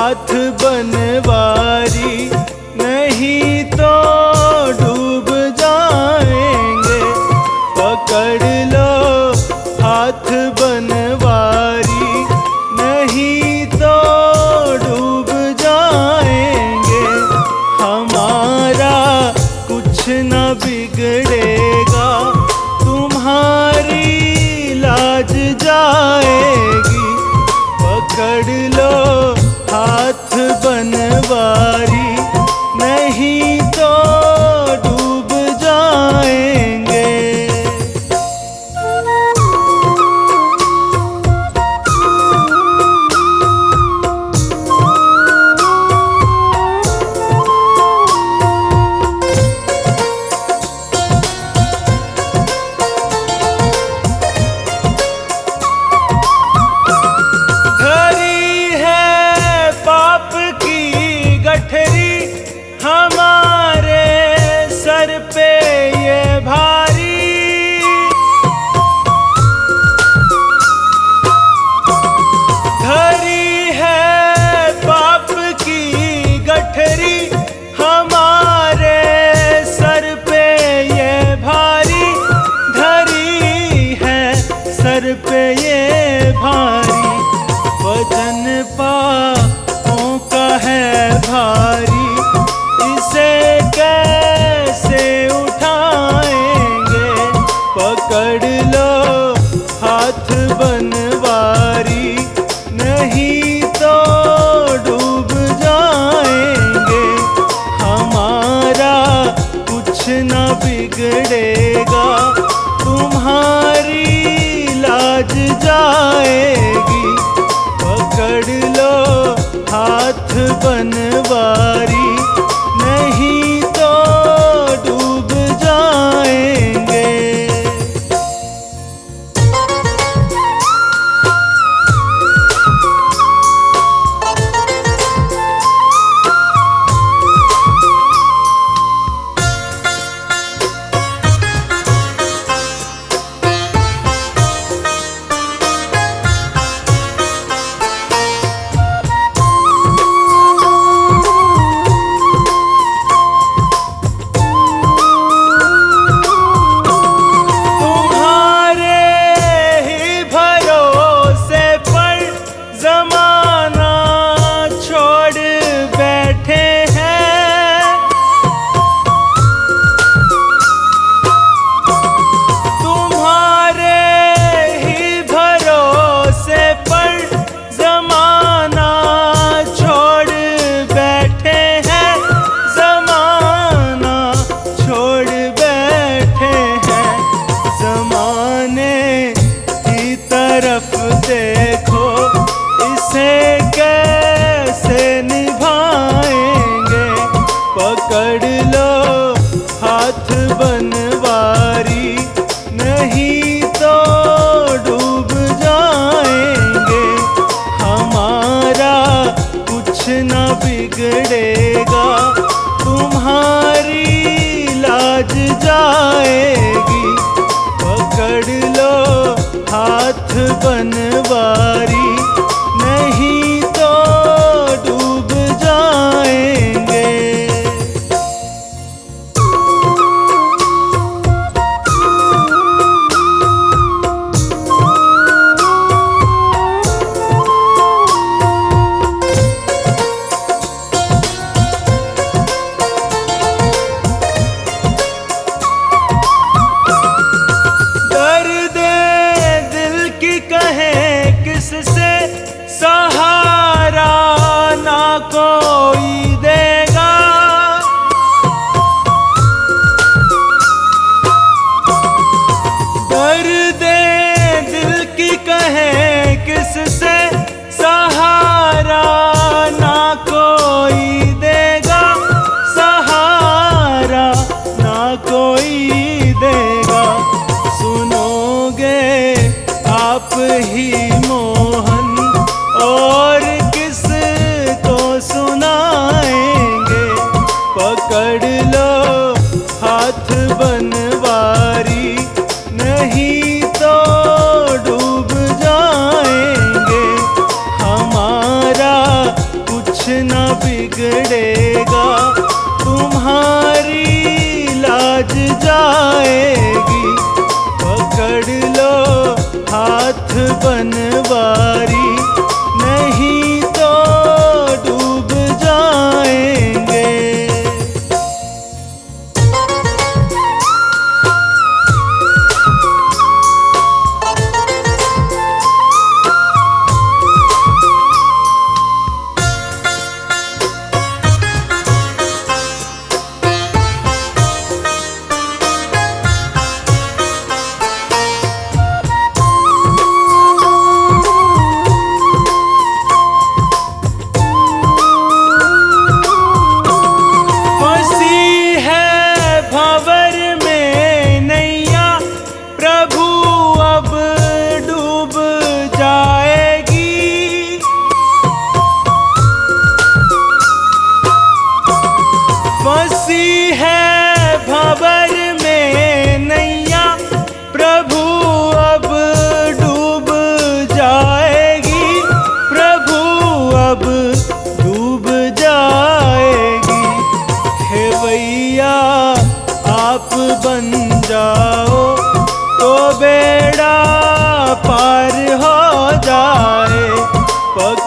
हाथ बनवारी, नहीं तो डूब जाएंगे। पकड़ लो हाथ बनवारी, नहीं तो डूब जाएंगे। हमारा कुछ न बिगड़ेगा, तुम्हारी लाज जाएगी। पकड़ लो हाथ बनवारी, नहीं तो डूब जाएंगे। हमारे सर पे ये भारी, धरी है पाप की गठरी। हमारे सर पे ये भारी, धरी है सर पे ये भारी। वजन पापों का है भारी, इसे कैसे उठाएंगे। पकड़ लो हाथ बनवारी, नहीं तो डूब जाएंगे। हमारा कुछ न बिगड़ेगा, तुम्हारी लाज जाएगी। पकड़ लो हाथ बनवारी, नहीं तो डूब जाएंगे। देखो इसे कैसे निभाएंगे। पकड़ लो हाथ बनवारी, नहीं तो डूब जाएंगे। हमारा कुछ न बिगड़ेगा, तुम्हारी लाज जाएगी। पकड़ लो हाथ बनवारी, नहीं तो डूब जाएंगे। किससे सहारा ना कोई देगा। दर्द दिल की कहे किससे सहारा ना कोई देगा। सहारा ना कोई देगा। सुनोगे आप ही मोहन, और किस को सुनाएंगे। पकड़ लो हाथ बनवारी, नहीं तो डूब जाएंगे। हमारा कुछ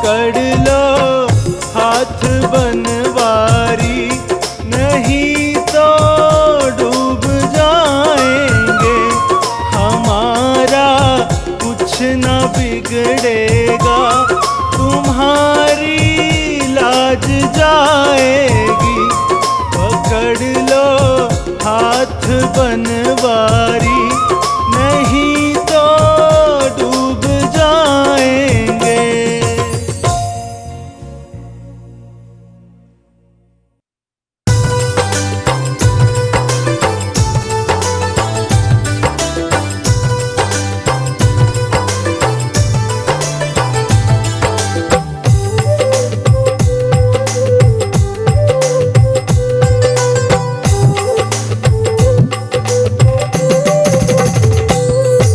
पकड़ लो हाथ बनवारी, नहीं तो डूब जाएंगे। हमारा कुछ न बिगड़ेगा, तुम्हारी लाज जाएगी। पकड़ लो हाथ बनवारी, नहीं तो डूब जाएंगे।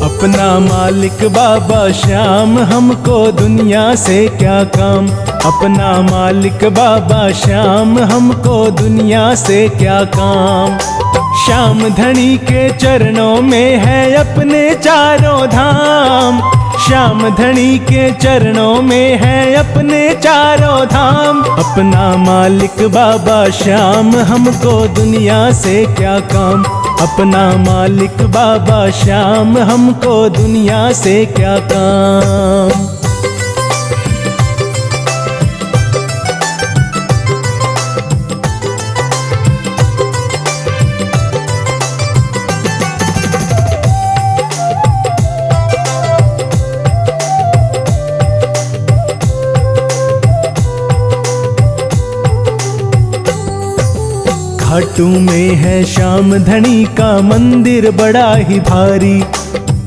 अपना मालिक बाबा श्याम, हमको दुनिया से क्या काम। अपना मालिक बाबा श्याम, हमको दुनिया से क्या काम। श्याम धनी के चरणों में है अपने चारों धाम। श्याम धनी के चरणों में है अपने चारों धाम। अपना मालिक बाबा श्याम, हमको दुनिया से क्या काम। अपना मालिक बाबा श्याम, हमको दुनिया से क्या काम। घाटू में है श्याम धनी का मंदिर बड़ा ही भारी।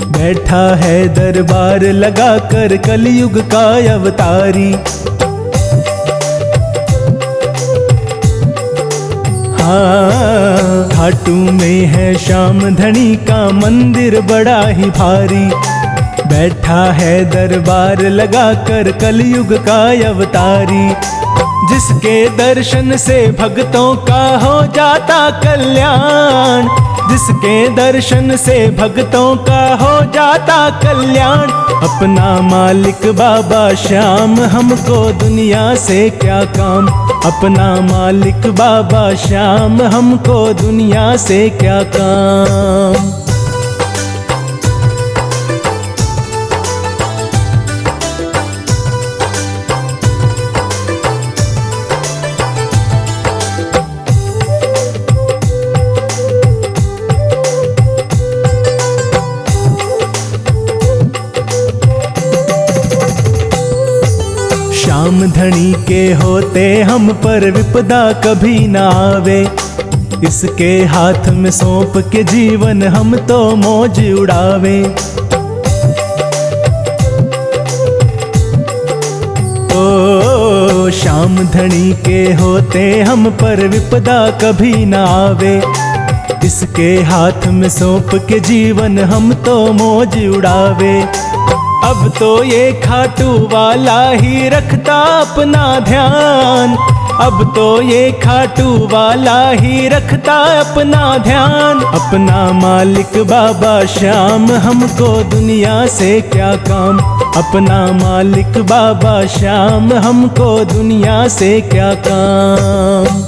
बैठा है दरबार लगा कर कलयुग का अवतारी। हाँ, घाटू में है श्याम धनी का मंदिर बड़ा ही भारी। बैठा है दरबार लगा कर कलयुग का अवतारी। जिसके दर्शन से भक्तों का हो जाता कल्याण। जिसके दर्शन से भक्तों का हो जाता कल्याण। अपना मालिक बाबा श्याम, हमको दुनिया से क्या काम। अपना मालिक बाबा श्याम, हमको दुनिया से क्या काम। श्याम धनी के होते हम पर विपदा कभी न आवे। इसके हाथ में सौंप के जीवन हम तो मौज उड़ावे। ओ श्याम धनी के होते हम पर विपदा कभी न आवे। इसके हाथ में सौंप के जीवन हम तो मौज उड़ावे। अब तो ये खाटू वाला ही रखता अपना ध्यान। अब तो ये खाटू वाला ही रखता अपना ध्यान। अपना मालिक बाबा श्याम, हमको दुनिया से क्या काम। अपना मालिक बाबा श्याम, हमको दुनिया से क्या काम।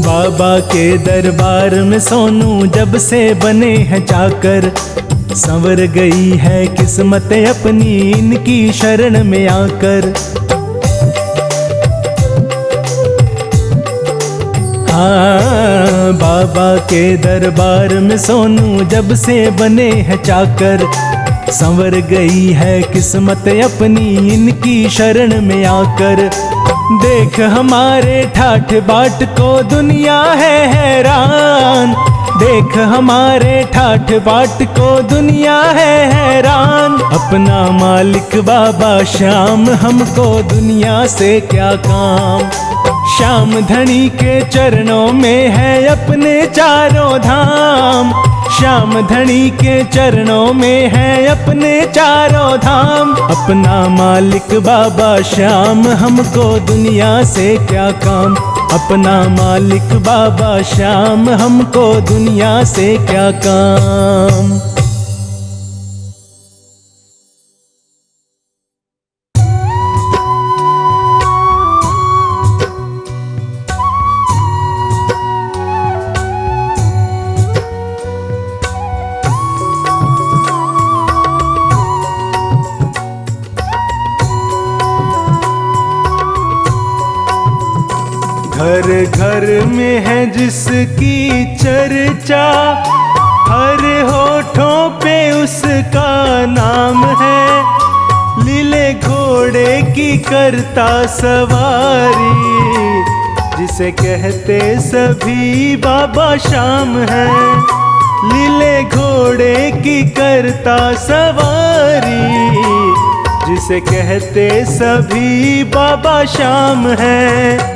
बाबा के दरबार में सोनू जब से बने हैं चाकर। संवर गई है किस्मत अपनी इनकी शरण में आकर। हाँ, बाबा के दरबार में सोनू जब से बने हैं चाकर। संवर गई है किस्मत अपनी इनकी शरण में आकर। देख हमारे ठाठ बाट को दुनिया है हैरान। देख हमारे ठाठ बाट को दुनिया है हैरान। अपना मालिक बाबा श्याम, हमको दुनिया से क्या काम। श्याम धनी के चरणों में है अपने चारों धाम। श्याम धनी के चरणों में है अपने चारों धाम। अपना मालिक बाबा श्याम, हमको दुनिया से क्या काम। अपना मालिक बाबा श्याम, हमको दुनिया से क्या काम। घर घर में है जिसकी चर्चा, हर होठों पे उसका नाम है। लीले घोड़े की करता सवारी, जिसे कहते सभी बाबा श्याम है। लीले घोड़े की करता सवारी, जिसे कहते सभी बाबा श्याम है।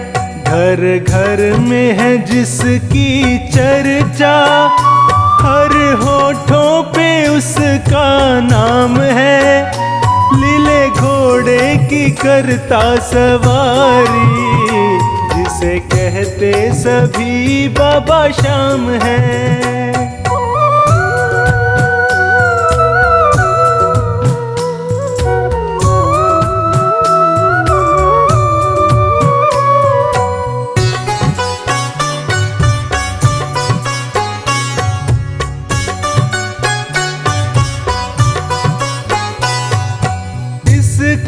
घर घर में है जिसकी चर्चा, हर होठों पे उसका नाम है। लीले घोड़े की करता सवारी, जिसे कहते सभी बाबा श्याम है।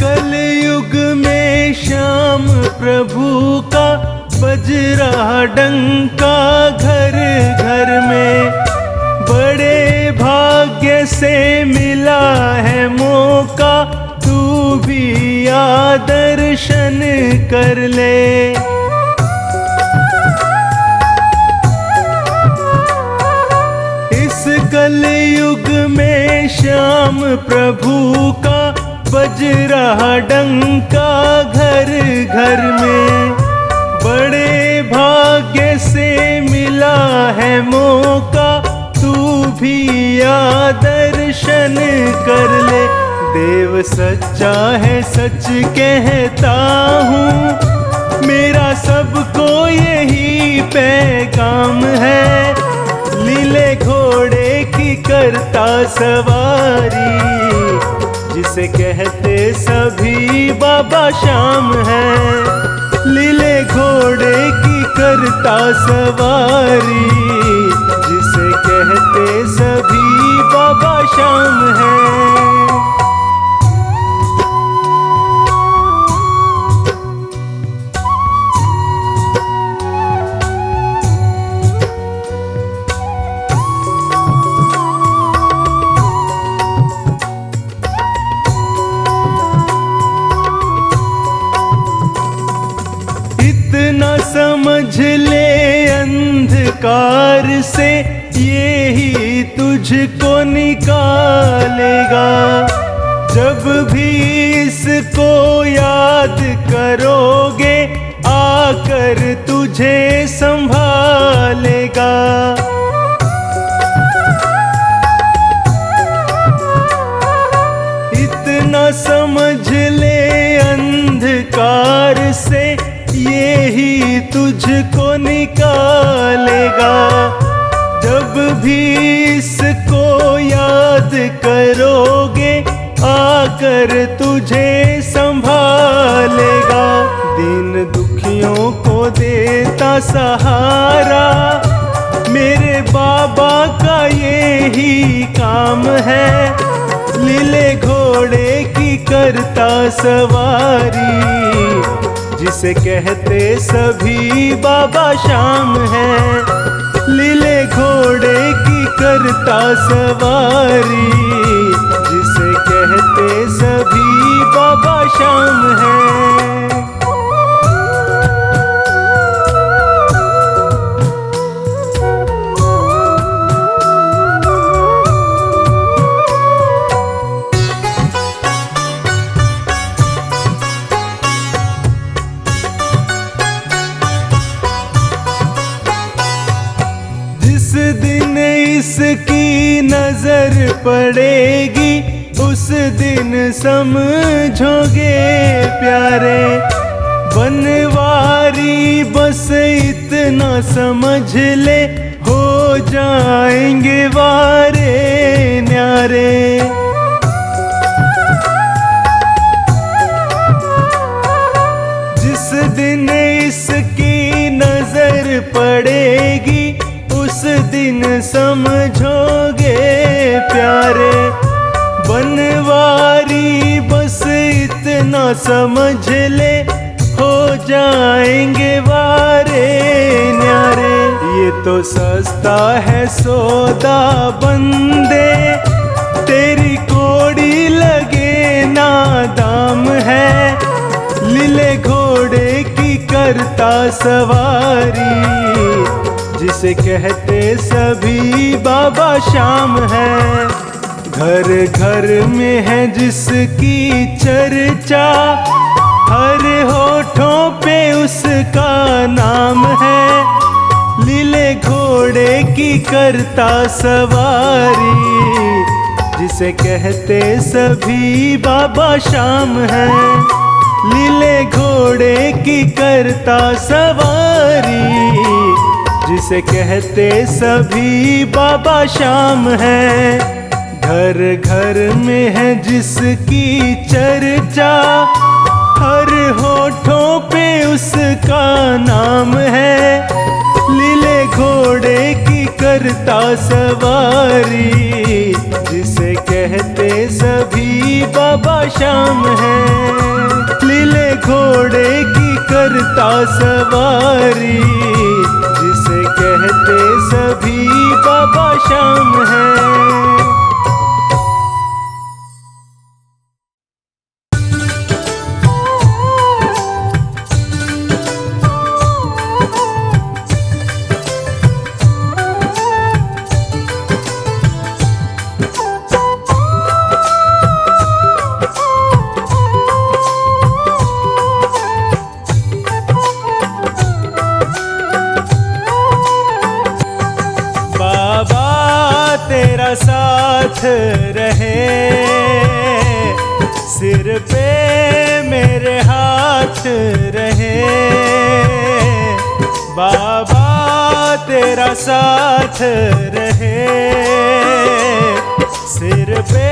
कलयुग में श्याम प्रभु का बज रहा डंका घर घर में। बड़े भाग्य से मिला है मौका, तू भी आ दर्शन कर ले। इस कलयुग में श्याम प्रभु का बज रहा डंका घर घर में। बड़े भाग्य से मिला है मौका, तू भी आ दर्शन कर ले। देव सच्चा है सच कहता हूँ, मेरा सबको यही पैगाम है। लीले घोड़े की करता सवारी, जिसे कहते सभी बाबा श्याम है। लीले घोड़े की करता सवारी, जिसे कहते सभी बाबा श्याम है। इतना समझ ले अंधकार से, ये ही तुझको निकालेगा। जब भी इसको याद करोगे, आकर तुझे संभालेगा। इतना समझ ले अंधकार से, ये ही तुझको निकालेगा। जब भी इसको याद करोगे, आकर तुझे संभालेगा। दिन दुखियों को देता सहारा, मेरे बाबा का यही काम है। लीले घोड़े की करता सवारी, जिसे कहते सभी बाबा श्याम है। लीले घोड़े की करता सवारी, जिसे कहते सभी बाबा श्याम है। नजर पड़ेगी उस दिन समझोगे प्यारे। बनवारी बस इतना समझ ले, हो जाएंगे वारे न्यारे। जिस दिन इसकी नजर पड़ेगी उस दिन समझोगे प्यारे। बनवारी बस इतना समझ ले, हो जाएंगे वारे न्यारे। ये तो सस्ता है सौदा बंदे, तेरी कोड़ी लगे ना दाम है। लीले घोड़े की करता सवारी, जिसे कहते सभी बाबा शाम है। घर घर में है जिसकी चर्चा, हर होठों पे उसका नाम है। लीले घोड़े की करता सवारी, जिसे कहते सभी बाबा शाम है। लीले घोड़े की करता सवारी, जिसे कहते सभी बाबा शाम है। घर घर में है जिसकी चर्चा, हर होठों पे उसका नाम है। लीले घोड़े की करता सवारी, जिसे कहते सभी बाबा शाम है। लीले घोड़े की करता सवारी, जिसे कहते सभी बाबा शाम है। साथ रहे, सिर पे मेरे हाथ रहे। बाबा तेरा साथ रहे, सिर पे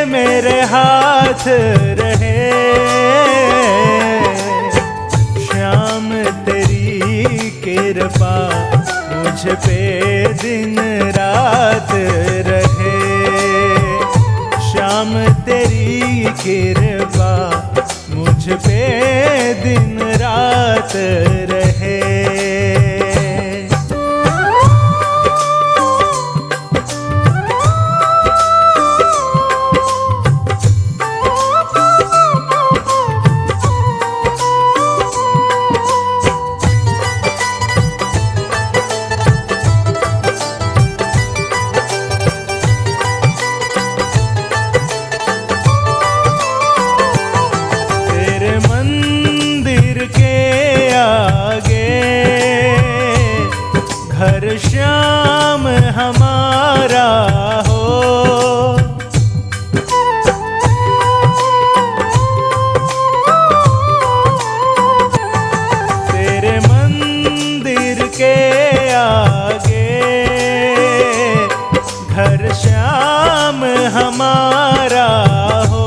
मेरे हाथ रहे। श्याम तेरी कृपा मुझ पे दिन रात रहे। श्याम तेरी कृपा मुझ पे दिन रात रहे। श्याम हमारा हो, तेरे मंदिर के आगे घर श्याम हमारा हो।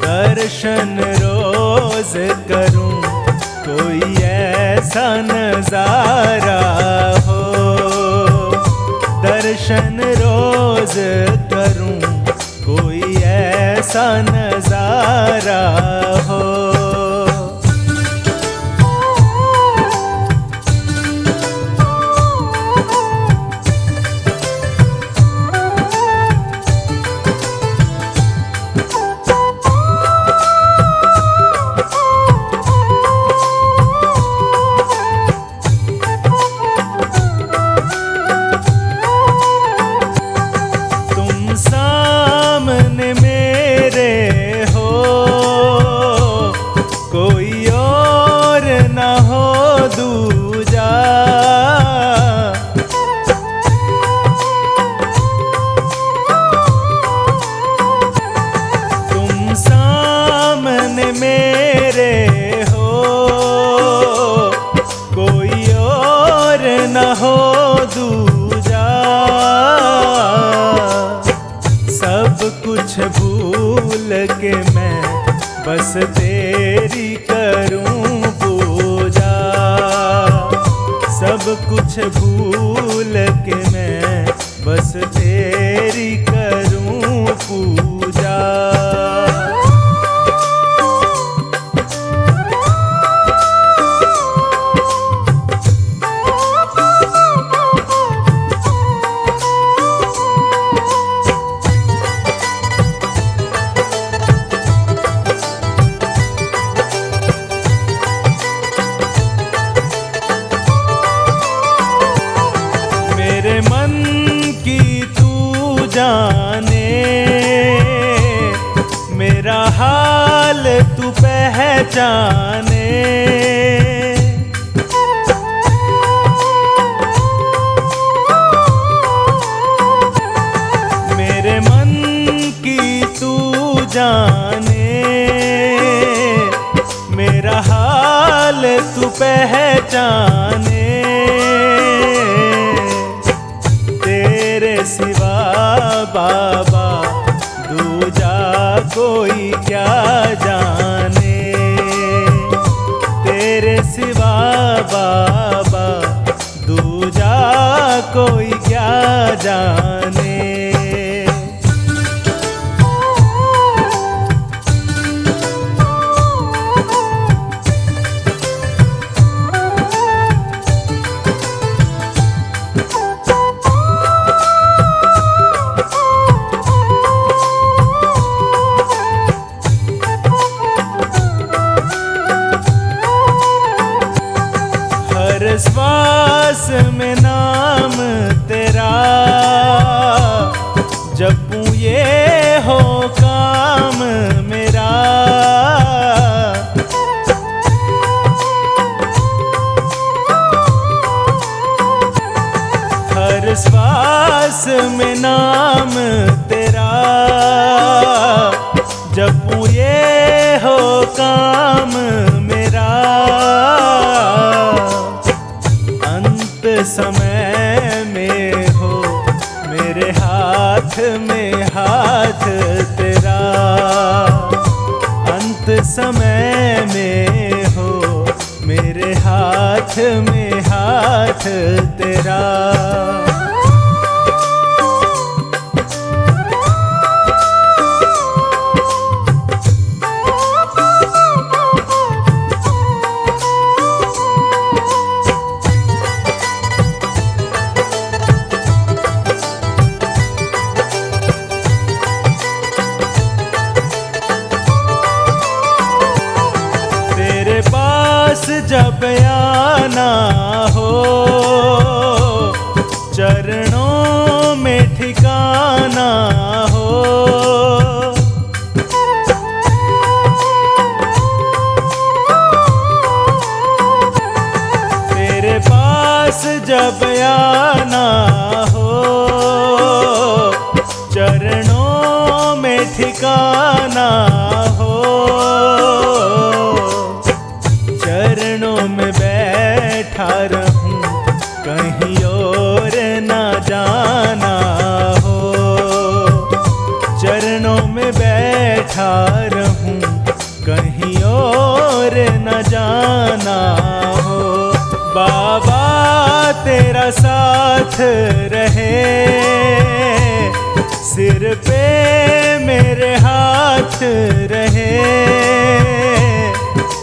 दर्शन रोज करूं कोई ऐसा नजारा हो। दर्शन रोज करूं कोई ऐसा नजारा हो। कुछ भूल के मैं बस तेरी करूं पूजा। मेरे मन की तू जाने, मेरा हाल तू पहचाने। मेरे मन की तू जाने, मेरा हाल तू पहचाने। तेरे सिवा बाबा दूजा कोई क्या जाने। तेरे सिवा बाबा दूजा कोई क्या जाने। श्वास में नाम तेरा जपूं ये हो काम मेरा। हर श्वास में नाम तेरा जपूं ये हो काम मेरा। समय में हो मेरे हाथ में हाथ तेरा। अंत समय में हो मेरे हाथ में हाथ तेरा। जब आना हो चरणों में ठिकाना हो। तेरे पास जब आना हो चरणों में ठिकाना हो। चरणों में बैठा रहूं कहीं और न जाना हो। चरणों में बैठा रहूं कहीं और न जाना हो। बाबा तेरा साथ रहे, सिर पे मेरे हाथ रहे।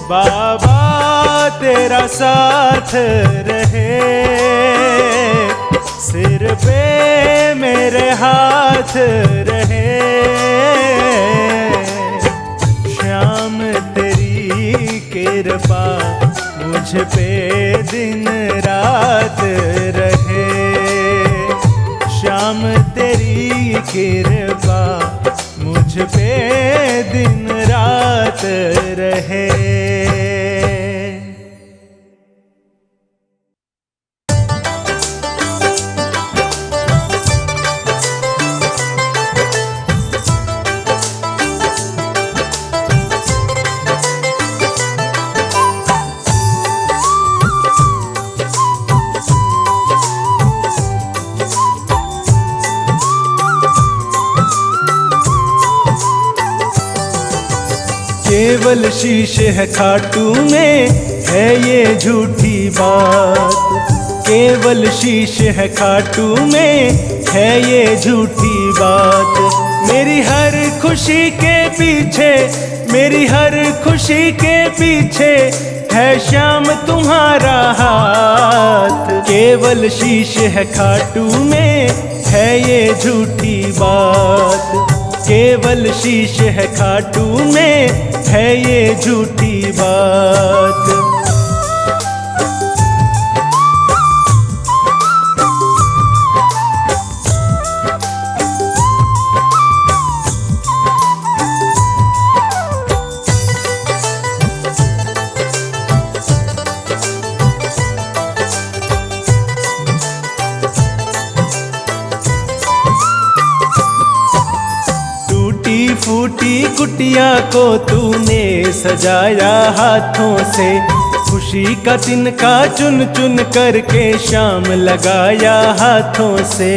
बाबा तेरा साथ रहे, सिर पे मेरे हाथ रहे। श्याम तेरी कृपा मुझ पे दिन रात रहे। श्याम तेरी कृपा मुझ पे दिन रात रहे। केवल शीश है खाटू में, है ये झूठी बात। केवल शीश है खाटू में, है ये झूठी बात। मेरी हर खुशी के पीछे, मेरी हर खुशी के पीछे है श्याम तुम्हारा हाथ। केवल शीश है खाटू में, है ये झूठी बात। केवल शीश है खाटू में, है ये झूठी बात। फूटी कुटिया को तूने सजाया हाथों से, खुशी का तिनका चुन चुन करके शाम लगाया हाथों से।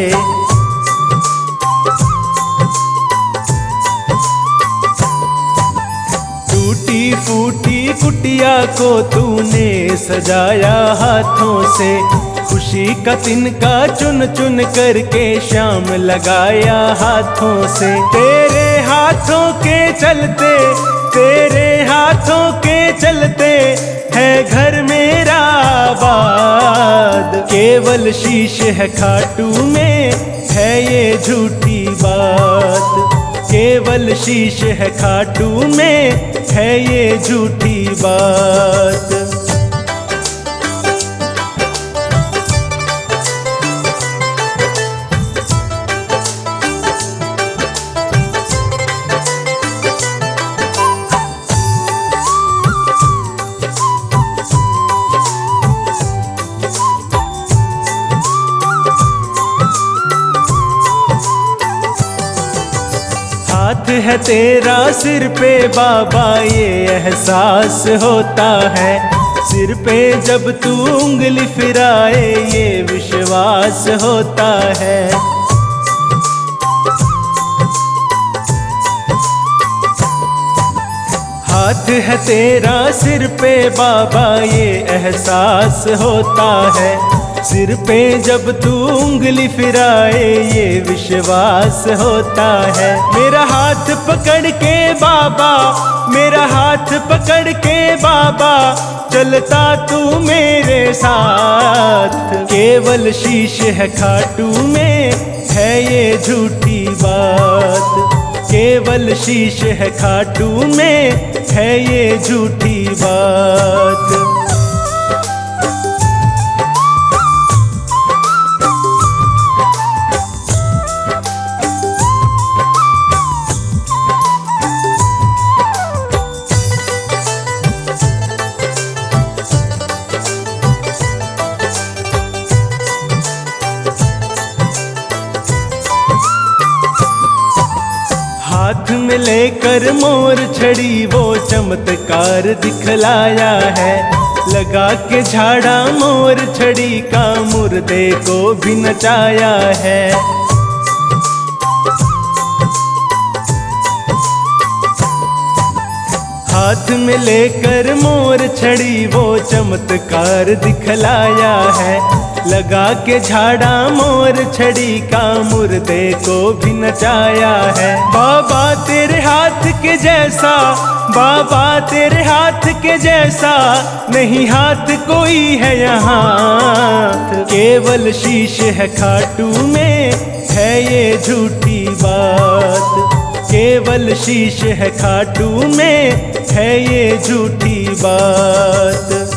टूटी फूटी कुटिया को तूने सजाया हाथों से, खुशी का तिनका चुन चुन करके शाम लगाया हाथों से। तेरे हाथों के चलते, तेरे हाथों के चलते है घर मेरा आबाद। केवल शीश है खाटू में, है ये झूठी बात। केवल शीश है खाटू में, है ये झूठी बात। हाथ है तेरा सिर पे बाबा, ये एहसास होता है। सिर पे जब तू उंगली फिराए, ये विश्वास होता है। हाथ है तेरा सिर पे बाबा, ये एहसास होता है। सिर पे जब तू उंगली फिराए, ये विश्वास होता है। मेरा हाथ पकड़ के बाबा, मेरा हाथ पकड़ के बाबा, चलता तू मेरे साथ। केवल शीश है खाटू में, है ये झूठी बात। केवल शीश है खाटू में, है ये झूठी बात। हाथ में लेकर मोर छड़ी वो चमत्कार दिखलाया है। लगा के झाड़ा मोर छड़ी का मुर्दे को भी नचाया है। हाथ में लेकर मोर छड़ी वो चमत्कार दिखलाया है। लगा के झाड़ा मोर छड़ी का मुर्दे को भी नचाया है। बाबा तेरे हाथ के जैसा, बाबा तेरे हाथ के जैसा नहीं हाथ कोई है यहाँ। केवल शीश है खाटू में, है ये झूठी बात। केवल शीश है खाटू में, है ये झूठी बात।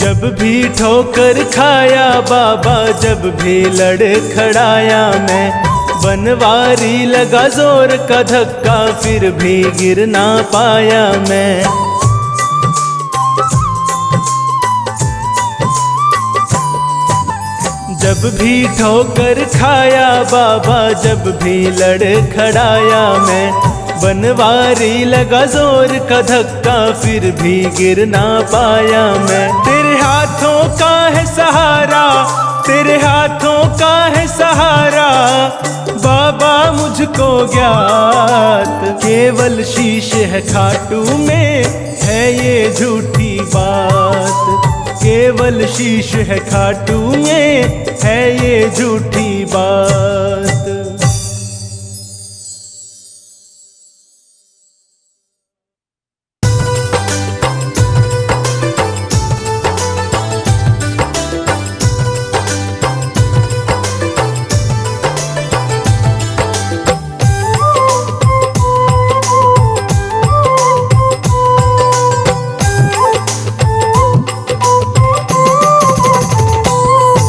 जब भी ठोकर खाया बाबा, जब भी लड़खड़ाया मैं, बनवारी लगा जोर का धक्का, फिर भी गिर ना पाया मैं। जब भी ठोकर खाया बाबा, जब भी लड़खड़ाया मैं, बनवारी लगा जोर का धक्का, फिर भी गिर ना पाया मैं। तेरे हाथों का है सहारा, तेरे हाथों का है सहारा, बाबा मुझको ज्ञात। केवल शीश है खाटू में, है ये झूठी बात। केवल शीश है खाटू में, है ये झूठी बात।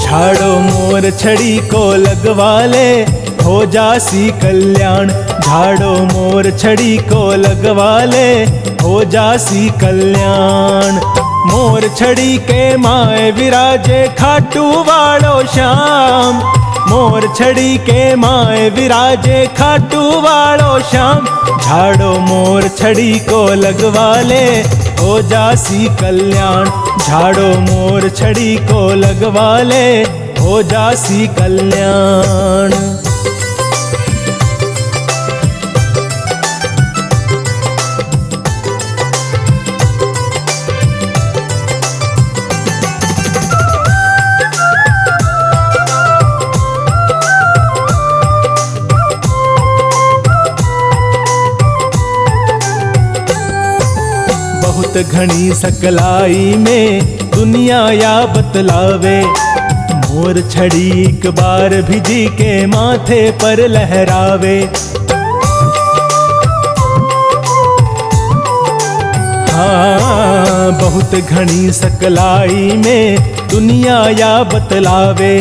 झाड़ो मोर छड़ी को लगवा ले, हो जासी कल्याण। झाड़ो मोर छड़ी को लगवा ले, हो जासी कल्याण। मोर छड़ी के माए विराजे खाटू वालो श्याम। मोर छड़ी के माए विराजे खाटू वालो श्याम। झाड़ो मोर छड़ी को लगवा ले, हो जासी कल्याण। झाड़ो मोर छड़ी को लगवा ले, हो जासी कल्याण। बहुत घनी सकलाई में दुनिया या बतलावे, मोर छड़ी एक बार भिजी के माथे पर लहरावे। हाँ, बहुत घनी सकलाई में दुनिया या बतलावे,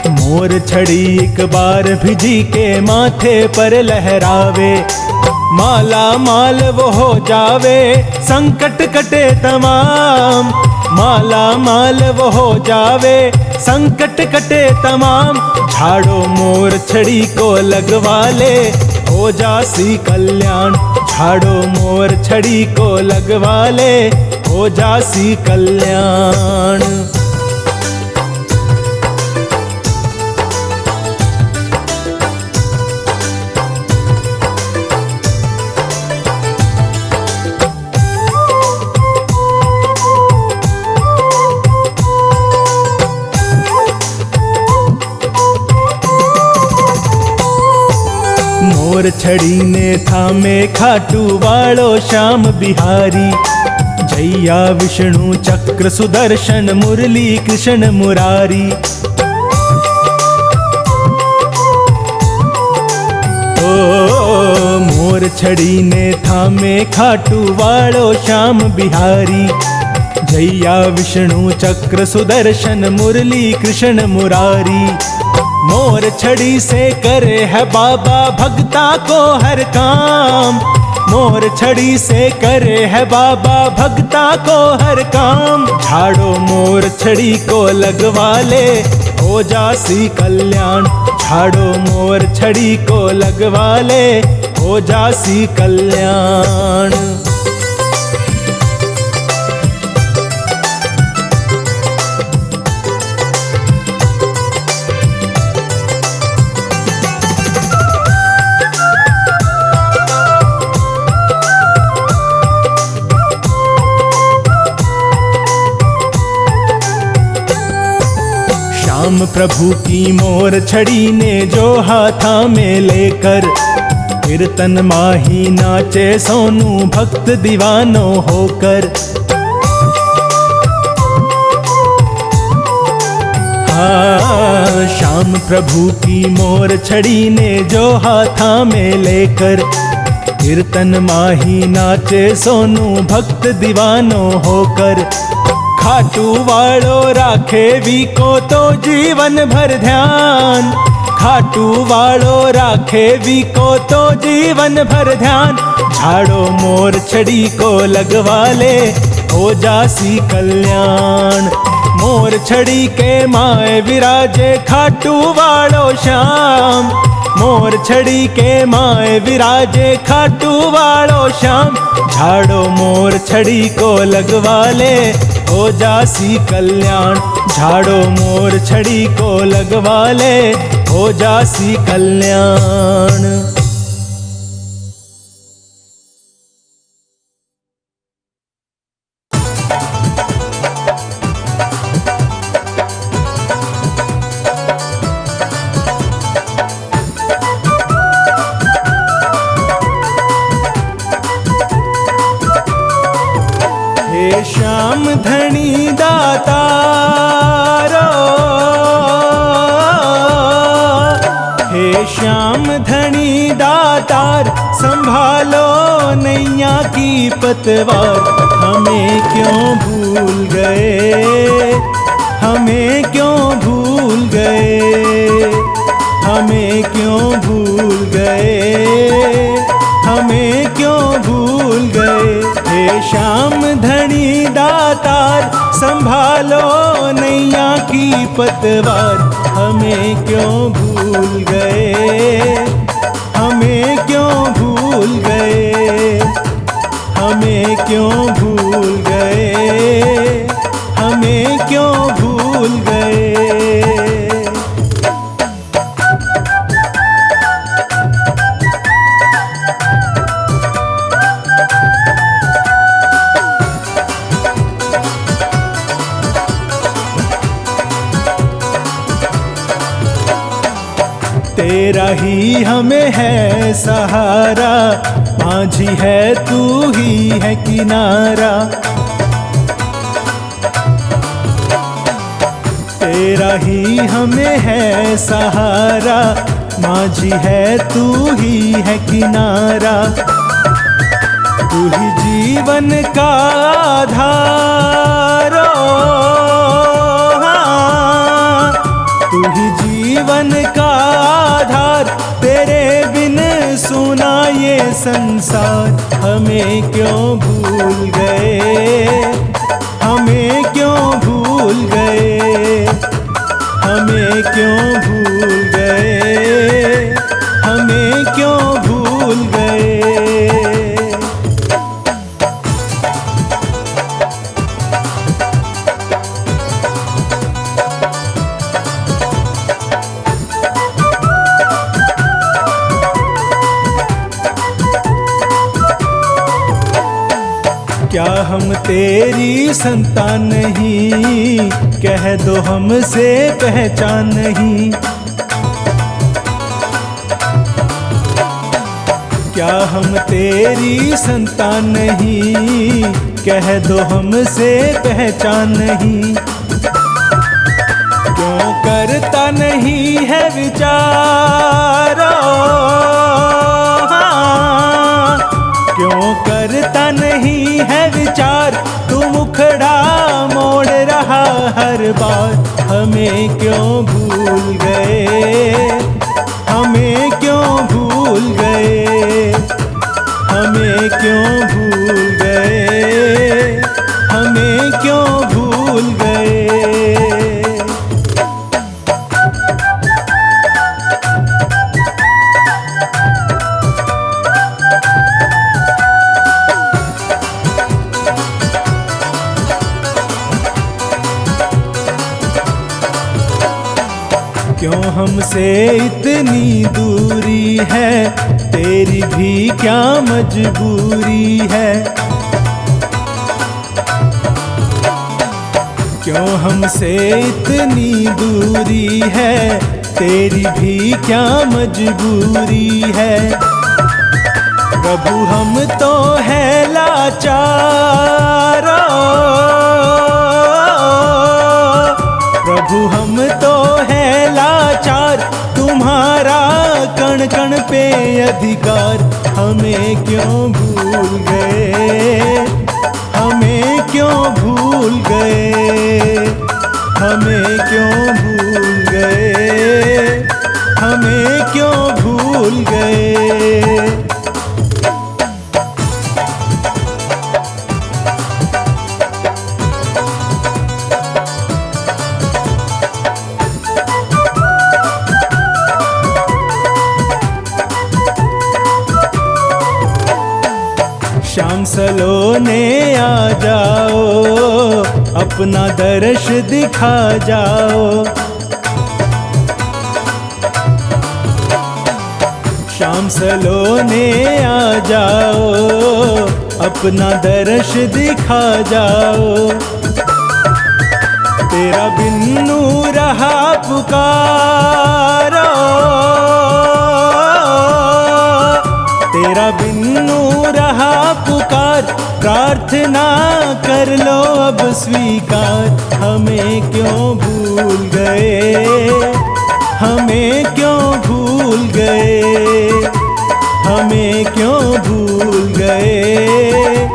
मोर छड़ी एक बार भिजी के माथे पर लहरावे। माला माल वो हो जावे, संकट कटे तमाम। माला माल वो हो जावे, संकट कटे तमाम। झाड़ो मोर छड़ी को लगवा ले, हो जासी कल्याण। झाड़ो मोर छड़ी को लगवा ले, हो जासी कल्याण। मोर छड़ी ने थामे खाटू वालो श्याम बिहारी। जैया विष्णु चक्र सुदर्शन मुरली कृष्ण मुरारी। ओ मोर छड़ी ने थामे खाटू वालो श्याम बिहारी। जैया विष्णु चक्र सुदर्शन मुरली कृष्ण मुरारी। मोर छड़ी से करे है बाबा भक्ता को हर काम। मोर छड़ी से करे है बाबा भक्ता को हर काम। झाड़ो मोर छड़ी को लगवा ले, हो जासी कल्याण। झाड़ो मोर छड़ी को लगवा ले, हो जासी कल्याण। श्याम प्रभु की मोर छड़ी ने जो हाथा में लेकर, कीर्तन माही नाचे सोनू भक्त दीवानो होकर। हाँ, श्याम प्रभु की मोर छड़ी ने जो हाथा में लेकर, कीर्तन माही नाचे सोनू भक्त दीवानो होकर। खाटू वालो राखे वी को तो जीवन भर ध्यान। खाटू वालो राखे वी को तो जीवन भर ध्यान। झाड़ो मोर छड़ी को लगवा ले, हो जासी कल्याण। मोर छड़ी के माए विराजे खाटू वालो श्याम। मोर छड़ी के माए विराजे खाटू वालो श्याम। झाड़ो मोर छड़ी को लगवा ले हो जासी कल्याण। झाड़ो मोर छड़ी को लगवा ले हो जासी कल्याण। हे श्याम धनी दातारो, हे श्याम धनी दातार, संभालो नैया की पतवार। हमें क्यों भूल गए, हमें क्यों भूल गए, हमें क्यों भूल गए, हमें क्यों भूल गए। हे श्याम धनी दातार, संभालो नैया की पतवार। हमें क्यों भूल गए, हमें क्यों भूल गए, हमें क्यों भूल गए, हमें क्यों भूल गए। तेरा ही हमें है सहारा, माझी है तू ही है किनारा। तेरा ही हमें है सहारा, माझी है तू ही है किनारा। तू ही जीवन का आधार, तू ही जीवन का आधार। तेरे बिन सुना ये संसार। हमें क्यों भूल गए, हमें क्यों भूल गए, हमें क्यों भूल गए, हमें क्यों भूल गए। क्या हम तेरी संतान नहीं, कह दो हमसे पहचान नहीं। क्या हम तेरी संतान नहीं, कह दो हमसे पहचान नहीं। क्यों करता नहीं है विचार, क्यों करता नहीं है विचार। तू मुखड़ा मोड़ रहा हर बार। हमें क्यों भूल गए, हमें क्यों भूल गए, हमें क्यों भूल गए, हमें क्यों भूल गए। क्यों हमसे इतनी दूरी है, तेरी भी क्या मजबूरी है। क्यों हमसे इतनी दूरी है, तेरी भी क्या मजबूरी है। प्रभु हम तो है लाचार, प्रभु हम तो है लाचार। तुम्हारा कण कण पे अधिकार। हमें क्यों भूल गए, हमें क्यों भूल गए, हमें क्यों भूल गए, हमें क्यों भूल गए। सलोने आ जाओ, अपना दर्श दिखा जाओ। शाम सलोने आ जाओ, अपना दर्श दिखा जाओ। तेरा बिन्नू रहा पुकारो, तेरा बिन्नू रहा पुकार, प्रार्थना कर लो अब स्वीकार। हमें क्यों भूल गए, हमें क्यों भूल गए, हमें क्यों भूल गए,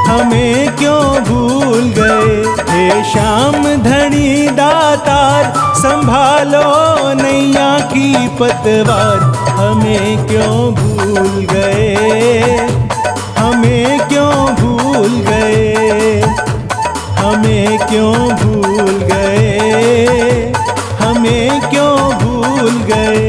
हमें क्यों भूल गए। हे श्याम धनी दातार, संभालो नैया की पतवार। हमें क्यों भूल गए, हमें क्यों भूल गए, हमें क्यों भूल गए, हमें क्यों भूल गए।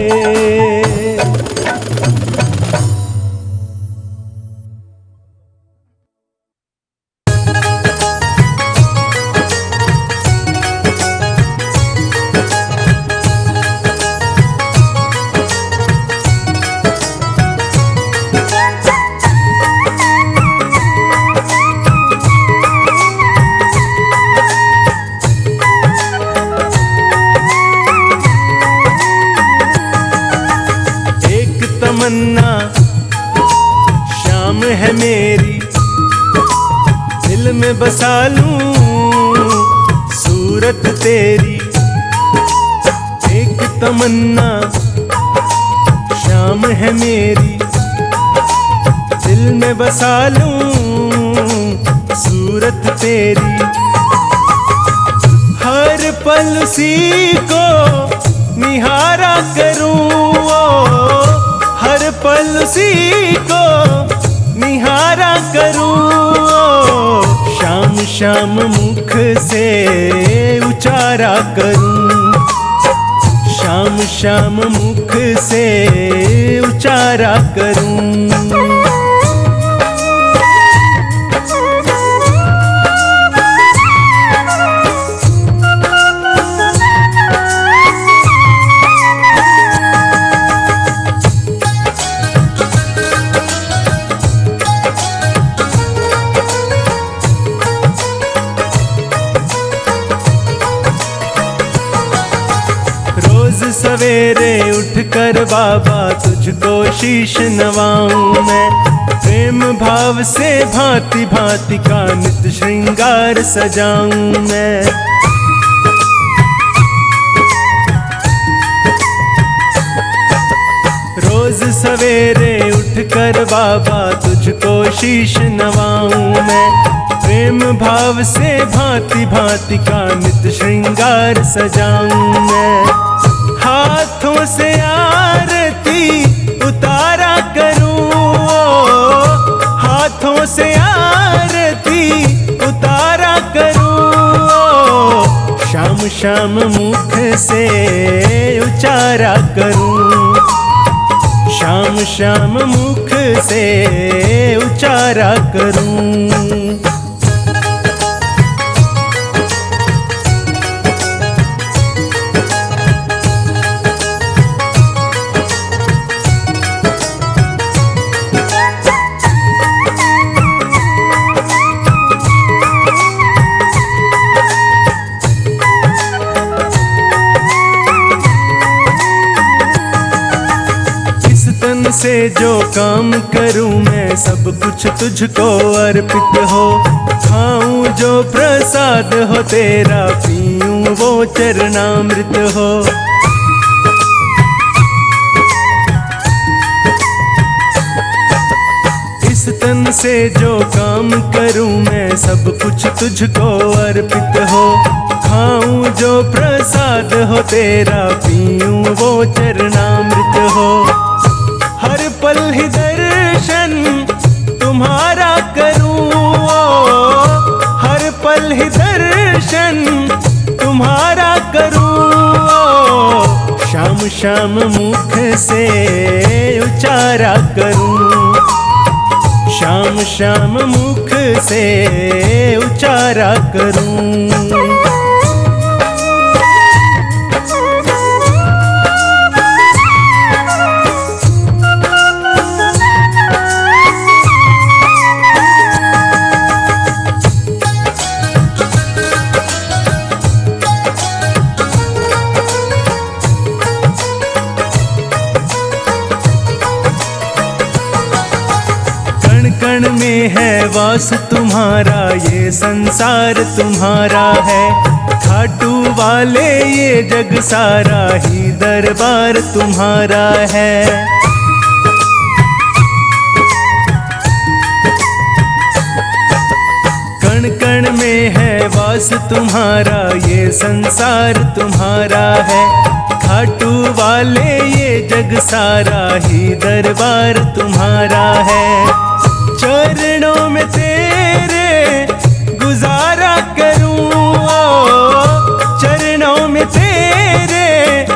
तमन्ना शाम है मेरी, दिल में बसा लूं सूरत तेरी। एक तमन्ना शाम है मेरी, दिल में बसा लूं सूरत तेरी। हर पल उसी को निहारा करूं, हर पल उसी को निहारा करूं। शाम शाम मुख से उचारा करूं, शाम शाम मुख से उचारा करूं। सवेरे उठकर बाबा तुझको शीश नवाऊं मैं, प्रेम भाव से भांति भांति का नित श्रृंगार सजाऊं मैं। रोज सवेरे उठकर बाबा तुझको शीश नवाऊं मैं, प्रेम भाव से भांति भांति का नित श्रृंगार सजाऊं मैं। हाथों से आरती उतारा करूं, हाथों से आरती उतारा करूं। शाम शाम मुख से उचारा करूं, शाम शाम मुख से उचारा करूं। से जो काम करूं मैं सब कुछ तुझको अर्पित हो, खाऊं जो प्रसाद हो तेरा, पीऊं वो चरणामृत हो। इस तन से जो काम करूं मैं सब कुछ तुझको अर्पित हो, खाऊं जो प्रसाद हो तेरा, पीऊं वो चरणामृत हो। हर पल ही दर्शन तुम्हारा करूं, हर पल ही दर्शन तुम्हारा करूं। शाम शाम मुख से उचारा करूं, शाम शाम मुख से उचारा करूं। कण में है वास तुम्हारा, ये संसार तुम्हारा है। खाटू वाले ये जग सारा ही दरबार तुम्हारा है। कण कण में है वास तुम्हारा, ये संसार तुम्हारा है। खाटू वाले ये जग सारा ही दरबार तुम्हारा है। चरणों में तेरे गुजारा करूं, चरणों में तेरे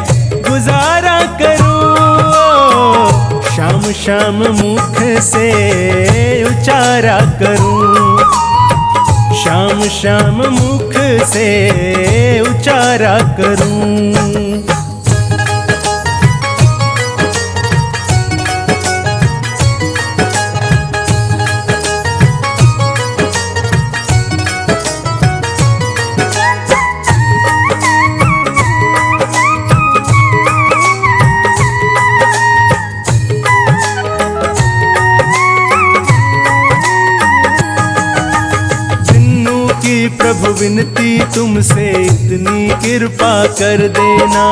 गुजारा करूं। शाम शाम मुख से उचारा करूं, शाम शाम मुख से उचारा करूं। प्रभु विनती तुमसे इतनी कृपा कर देना।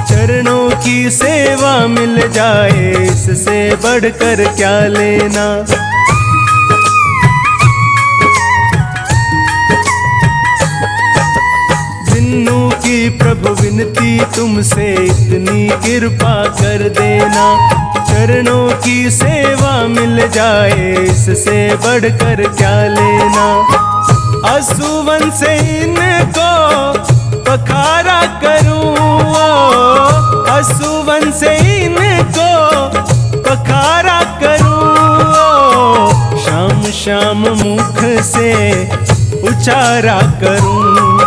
चरणों की सेवा मिल जाए, इससे बढ़कर क्या लेना। जिन्नू की प्रभु विनती तुमसे इतनी कृपा कर देना। चरणों की सेवा मिल जाए, इससे बढ़कर क्या लेना। असुवन से इनको पखारा करूं, असुवन से इनको पखारा करूं। शाम शाम मुख से उचारा करूं,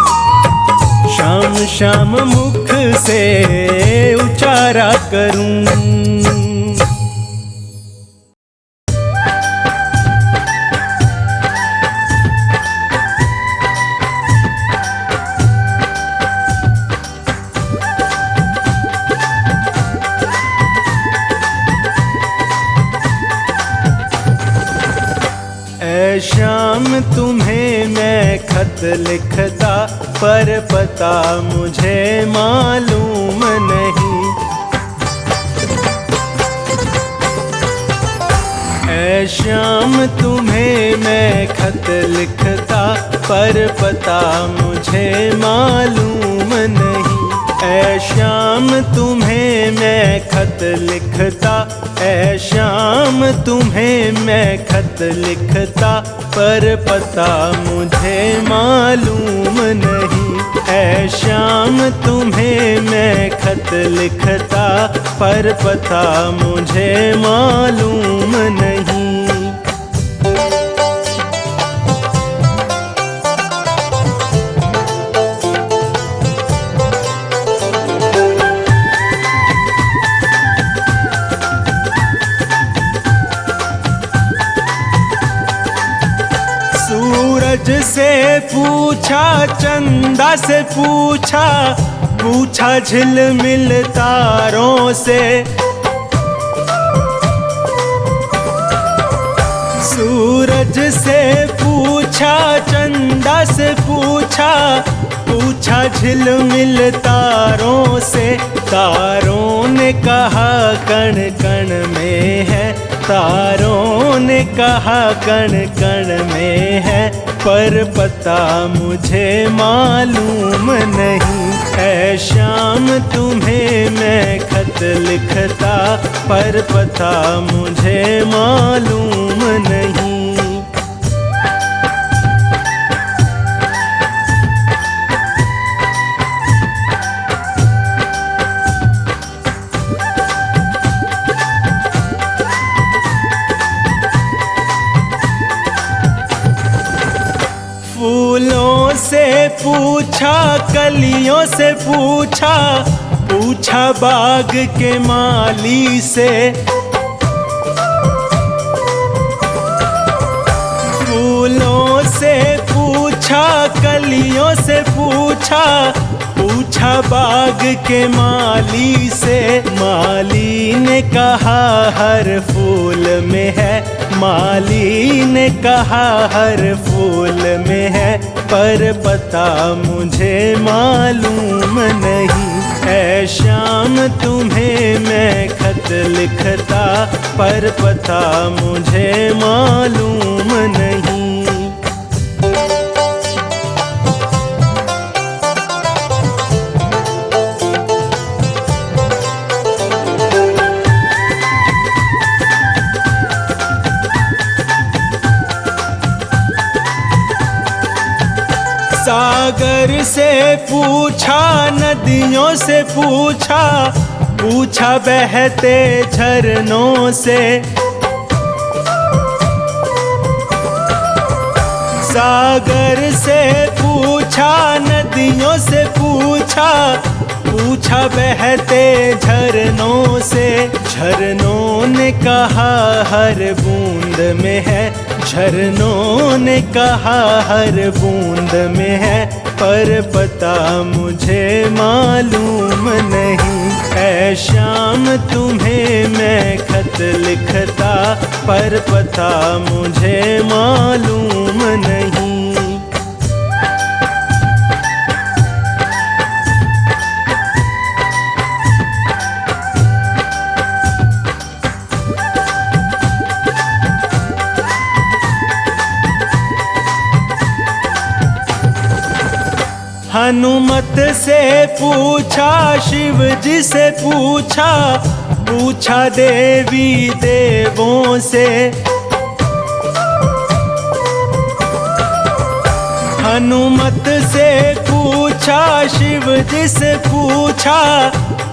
शाम शाम मुख से उचारा करूं। शाम तुम्हें मैं खत लिखता, पर पता मुझे मालूम नहीं। ऐ शाम तुम्हें मैं खत लिखता, पर पता मुझे मालूम नहीं। ऐ शाम तुम्हें मैं खत लिखता, ऐ शाम तुम्हें मैं खत लिखता, पर पता मुझे मालूम नहीं। ऐ शाम तुम्हें मैं खत लिखता, पर पता मुझे मालूम नहीं। सूरज से पूछा, चंदा से पूछा, पूछा झिलमिल तारों से। सूरज से पूछा, चंदा से पूछा, पूछा झिलमिल तारों से। तारों ने कहा कण कण में है, तारों ने कहा कण कण में है, पर पता मुझे मालूम नहीं। ऐ शाम तुम्हें मैं खत लिखता, पर पता मुझे मालूम नहीं। से पूछा, कलियों से पूछा, पूछा बाग के माली से। फूलों से पूछा, कलियों से पूछा, पूछा बाग के माली से। माली ने कहा हर फूल में है, माली ने कहा हर फूल में है, पर पता मुझे मालूम नहीं। ऐ शाम तुम्हें मैं खत लिखता, पर पता मुझे मालूम नहीं। सागर से पूछा, नदियों से पूछा, पूछा बहते झरनों से। सागर से पूछा, नदियों से पूछा, पूछा बहते झरनों से। झरनों ने कहा हर बूंद में है, झरनों ने कहा हर बूंद में है, पर पता मुझे मालूम नहीं। ऐ शाम तुम्हें मैं खत लिखता, पर पता मुझे मालूम नहीं। हनुमत से पूछा, शिव जी से पूछा, पूछा देवी देवों से। हनुमत से पूछा, शिव जी से पूछा,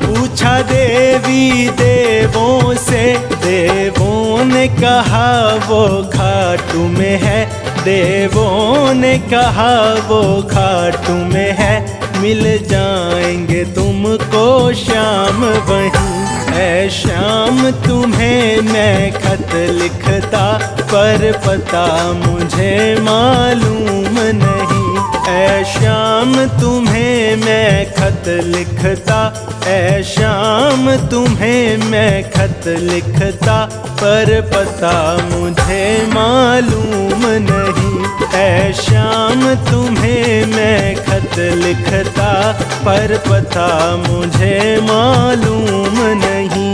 पूछा देवी देवों से। देवों ने कहा वो खाटू में है, देवों ने कहा वो खाटू में है, मिल जाएंगे तुमको श्याम वहीं। ऐ शाम तुम्हें मैं खत लिखता, पर पता मुझे मालूम नहीं। ऐ शाम तुम्हें मैं खत लिखता, ऐ शाम तुम्हें मैं खत लिखता, पर पता मुझे मालूम नहीं। ऐ शाम तुम्हें मैं खत लिखता, पर पता मुझे मालूम नहीं।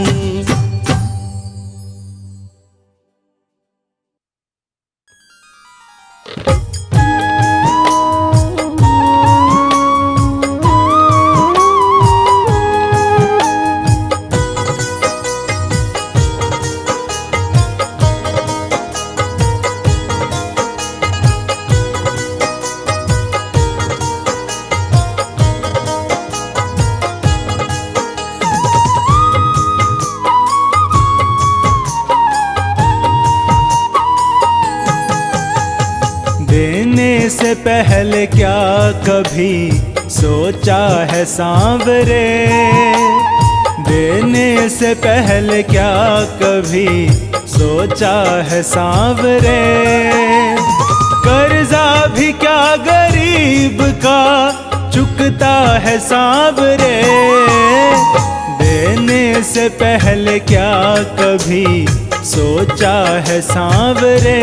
देने से पहले क्या कभी सोचा है सांवरे, देने से पहले क्या कभी सोचा है सांवरे। कर्जा भी क्या गरीब का चुकता है सांवरे, देने से पहले क्या कभी सोचा है सांवरे।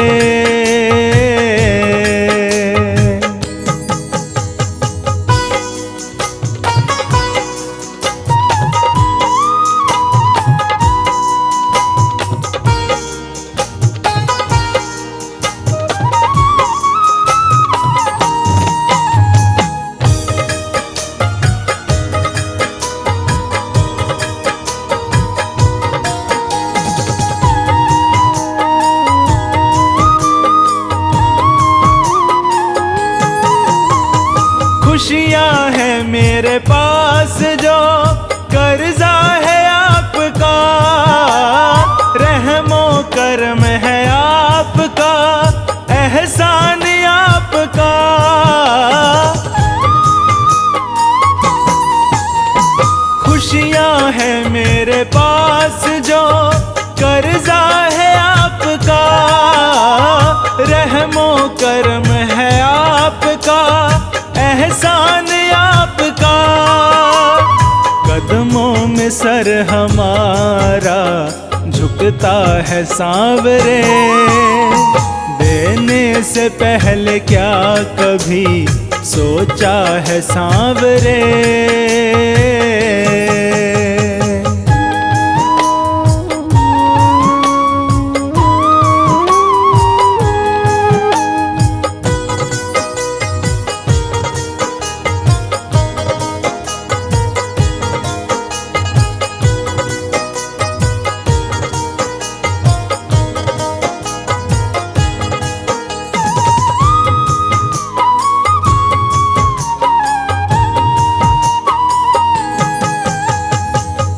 खुशियाँ हैं मेरे पास जो कर्जा है आपका, रहमो करम है आपका, एहसान आपका। है सांवरे, देने से पहले क्या कभी सोचा है सांवरे।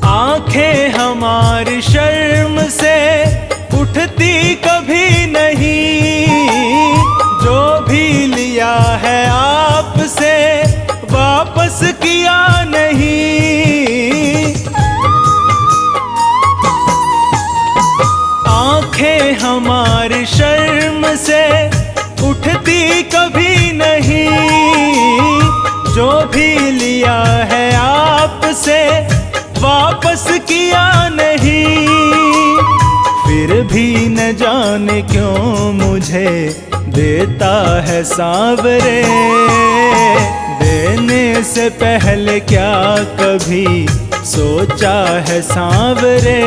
आंखें हमारी शर्म से उठती कभी नहीं, जो भी लिया है आपसे वापस किया नहीं। आंखें हमारी शर्म से उठती कभी नहीं, जो भी लिया है आपसे वापस किया नहीं। फिर भी न जाने क्यों मुझे देता है सांवरे, देने से पहले क्या कभी सोचा है सांवरे।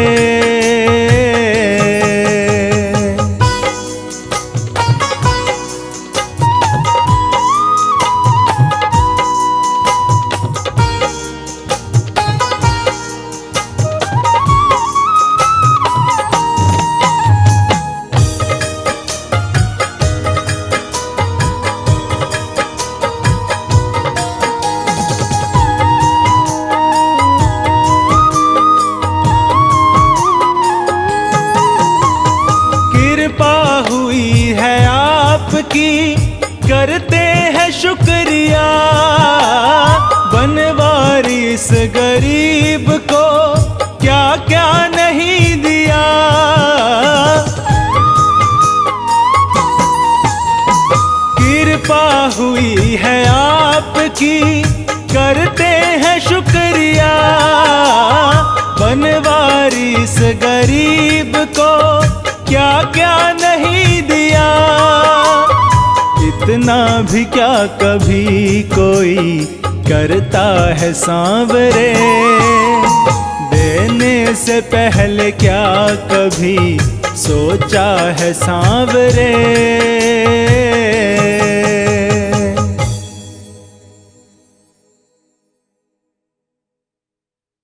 की करते हैं शुक्रिया, बनवारिस गरीब को क्या क्या नहीं दिया। कृपा हुई है आपकी करते हैं शुक्रिया, बनवारिस गरीब को क्या क्या नहीं दिया। इतना भी क्या कभी कोई करता है सांवरे, देने से पहले क्या कभी सोचा है सांवरे।